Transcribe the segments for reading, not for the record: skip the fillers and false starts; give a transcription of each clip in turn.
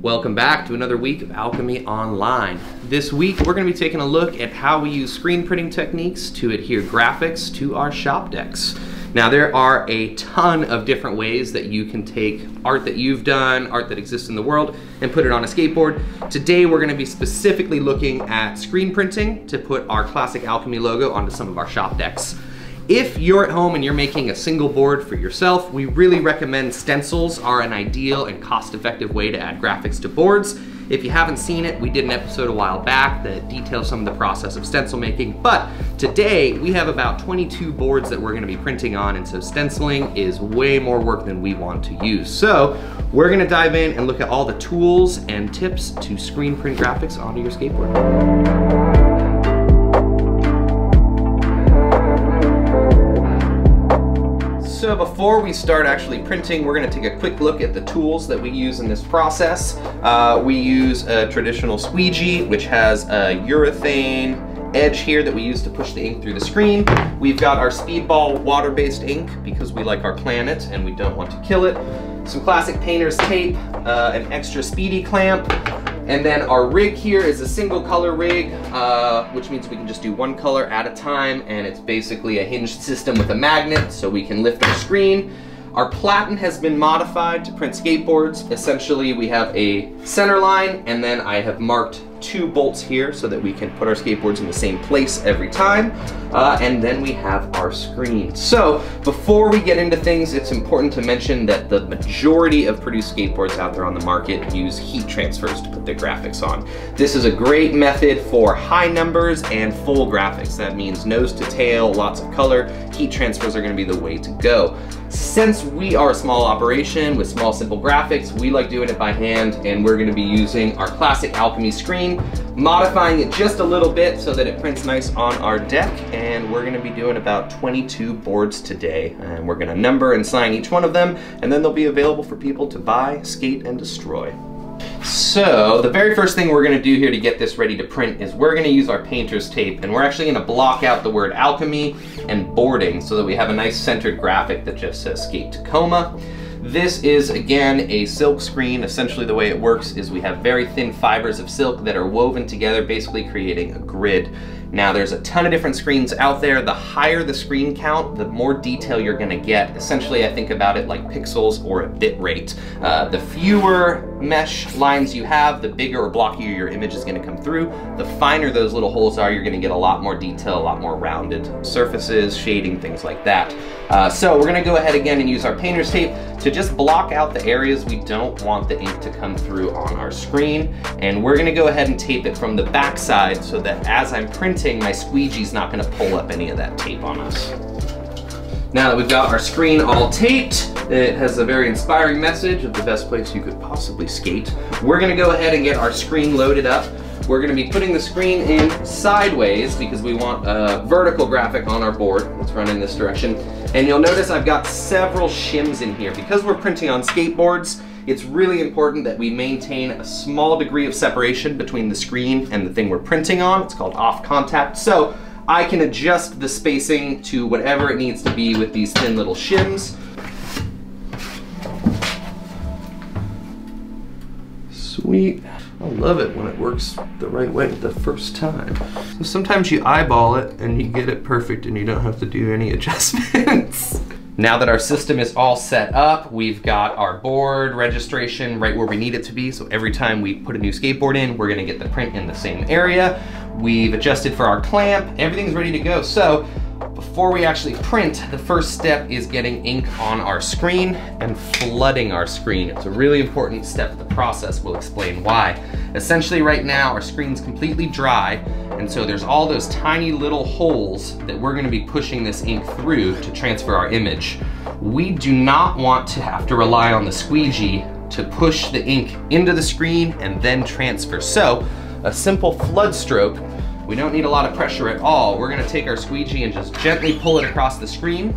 Welcome back to another week of Alchemy Online. This week we're going to be taking a look at how we use screen printing techniques to adhere graphics to our shop decks. Now there are a ton of different ways that you can take art that you've done, art that exists in the world, and put it on a skateboard. Today we're going to be specifically looking at screen printing to put our classic Alchemy logo onto some of our shop decks. If you're at home and you're making a single board for yourself, we really recommend stencils are an ideal and cost-effective way to add graphics to boards. If you haven't seen it, we did an episode a while back that details some of the process of stencil making, but today we have about 22 boards that we're gonna be printing on, and so stenciling is way more work than we want to use. So we're gonna dive in and look at all the tools and tips to screen print graphics onto your skateboard. So before we start actually printing, we're going to take a quick look at the tools that we use in this process. We use a traditional squeegee, which has a urethane edge here that we use to push the ink through the screen. We've got our Speedball water-based ink because we like our planet and we don't want to kill it. Some classic painter's tape, an extra speedy clamp, and then our rig here is a single color rig, which means we can just do one color at a time, and it's basically a hinged system with a magnet so we can lift our screen. Our platen has been modified to print skateboards. Essentially, we have a center line, and then I have marked 2 bolts here so that we can put our skateboards in the same place every time. And then we have our screen. So before we get into things, it's important to mention that the majority of produced skateboards out there on the market use heat transfers to put their graphics on. This is a great method for high numbers and full graphics. That means nose to tail, lots of color. Heat transfers are going to be the way to go. Since we are a small operation with small, simple graphics, we like doing it by hand, and we're going to be using our classic Alchemy screen, modifying it just a little bit so that it prints nice on our deck, and we're going to be doing about 22 boards today, and we're going to number and sign each one of them, and then they'll be available for people to buy, skate, and destroy. So the very first thing we're going to do here to get this ready to print is we're going to use our painter's tape, and we're actually going to block out the word Alchemy and boarding so that we have a nice centered graphic that just says Skate Tacoma. This is, again, a silk screen. Essentially the way it works is we have very thin fibers of silk that are woven together, basically creating a grid. Now there's a ton of different screens out there. The higher the screen count, the more detail you're gonna get. Essentially, I think about it like pixels or a bit rate. The fewer mesh lines you have, the bigger or blockier your image is gonna come through. The finer those little holes are, you're gonna get a lot more detail, a lot more rounded surfaces, shading, things like that. So we're gonna go ahead again and use our painter's tape to just block out the areas we don't want the ink to come through on our screen. And we're gonna go ahead and tape it from the back side so that as I'm printing, my squeegee's not gonna pull up any of that tape on us. Now that we've got our screen all taped, it has a very inspiring message of the best place you could possibly skate. We're gonna go ahead and get our screen loaded up. We're gonna be putting the screen in sideways because we want a vertical graphic on our board. Let's run in this direction. And you'll notice I've got several shims in here. Because we're printing on skateboards, it's really important that we maintain a small degree of separation between the screen and the thing we're printing on. It's called off contact. So I can adjust the spacing to whatever it needs to be with these thin little shims. Sweet. I love it when it works the right way the first time. So sometimes you eyeball it and you get it perfect and you don't have to do any adjustments. Now that our system is all set up, we've got our board registration right where we need it to be. So every time we put a new skateboard in, we're gonna get the print in the same area. We've adjusted for our clamp, everything's ready to go. So before we actually print, the first step is getting ink on our screen and flooding our screen. It's a really important step of the process. We'll explain why. Essentially right now, our screen's completely dry, and so there's all those tiny little holes that we're gonna be pushing this ink through to transfer our image. We do not want to have to rely on the squeegee to push the ink into the screen and then transfer. So a simple flood stroke, we don't need a lot of pressure at all. We're gonna take our squeegee and just gently pull it across the screen.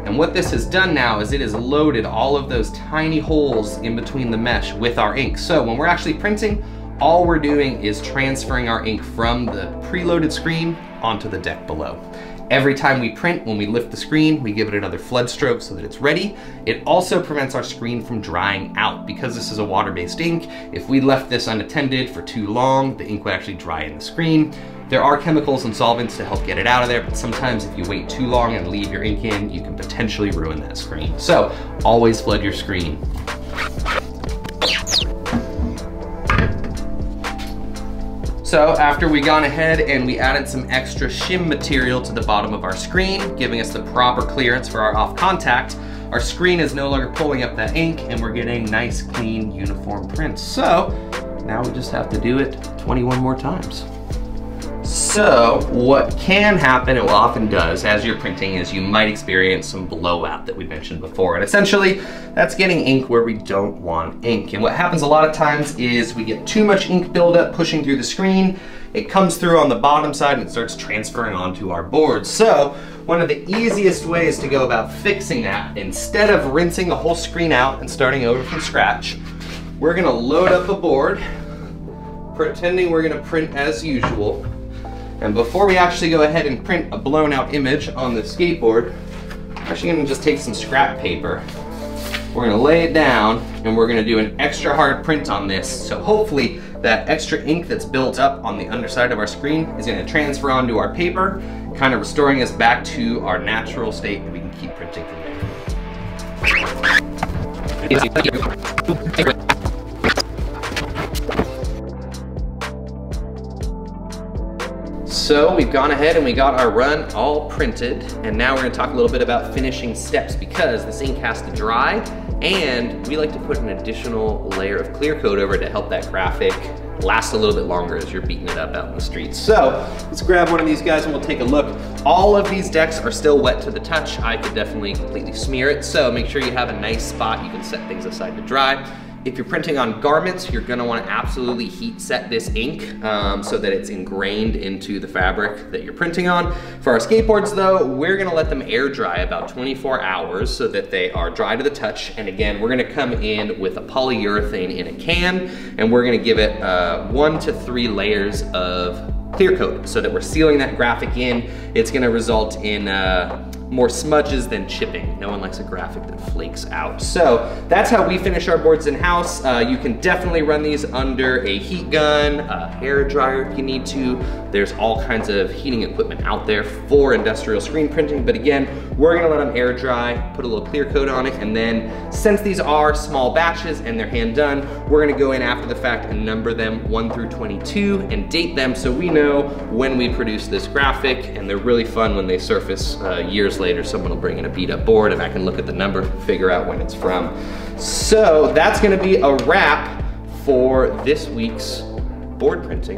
And what this has done now is it has loaded all of those tiny holes in between the mesh with our ink. So when we're actually printing, all we're doing is transferring our ink from the preloaded screen onto the deck below. Every time we print, when we lift the screen, we give it another flood stroke so that it's ready. It also prevents our screen from drying out. Because this is a water-based ink, if we left this unattended for too long, the ink would actually dry in the screen. There are chemicals and solvents to help get it out of there, but sometimes if you wait too long and leave your ink in, you can potentially ruin that screen. So always flood your screen. So after we gone ahead and we added some extra shim material to the bottom of our screen, giving us the proper clearance for our off contact, our screen is no longer pulling up that ink and we're getting nice, clean, uniform prints. So now we just have to do it 21 more times. So what can happen, and what often does as you're printing, is you might experience some blowout that we mentioned before. And essentially that's getting ink where we don't want ink. And what happens a lot of times is we get too much ink buildup pushing through the screen. It comes through on the bottom side and it starts transferring onto our board. So one of the easiest ways to go about fixing that, instead of rinsing the whole screen out and starting over from scratch, we're gonna load up a board, pretending we're gonna print as usual. And before we actually go ahead and print a blown out image on the skateboard, we're actually gonna just take some scrap paper. We're gonna lay it down and we're gonna do an extra hard print on this. So hopefully that extra ink that's built up on the underside of our screen is gonna transfer onto our paper, kind of restoring us back to our natural state, and we can keep printing from there. So we've gone ahead and we got our run all printed, and now we're gonna talk a little bit about finishing steps, because this ink has to dry and we like to put an additional layer of clear coat over it to help that graphic last a little bit longer as you're beating it up out in the streets. So let's grab one of these guys and we'll take a look. All of these decks are still wet to the touch. I could definitely completely smear it, so make sure you have a nice spot you can set things aside to dry. If you're printing on garments, you're gonna wanna absolutely heat set this ink so that it's ingrained into the fabric that you're printing on. For our skateboards though, we're gonna let them air dry about 24 hours so that they are dry to the touch. And again, we're gonna come in with a polyurethane in a can, and we're gonna give it 1 to 3 layers of clear coat so that we're sealing that graphic in. It's gonna result in more smudges than chipping. No one likes a graphic that flakes out. So that's how we finish our boards in-house. You can definitely run these under a heat gun, a hair dryer if you need to. There's all kinds of heating equipment out there for industrial screen printing, but again, we're gonna let them air dry, put a little clear coat on it, and then since these are small batches and they're hand done, we're gonna go in after the fact and number them 1 through 22 and date them so we know when we produce this graphic. And they're really fun when they surface years later. Someone will bring in a beat up board and I can look at the number, figure out when it's from. So that's gonna be a wrap for this week's board printing.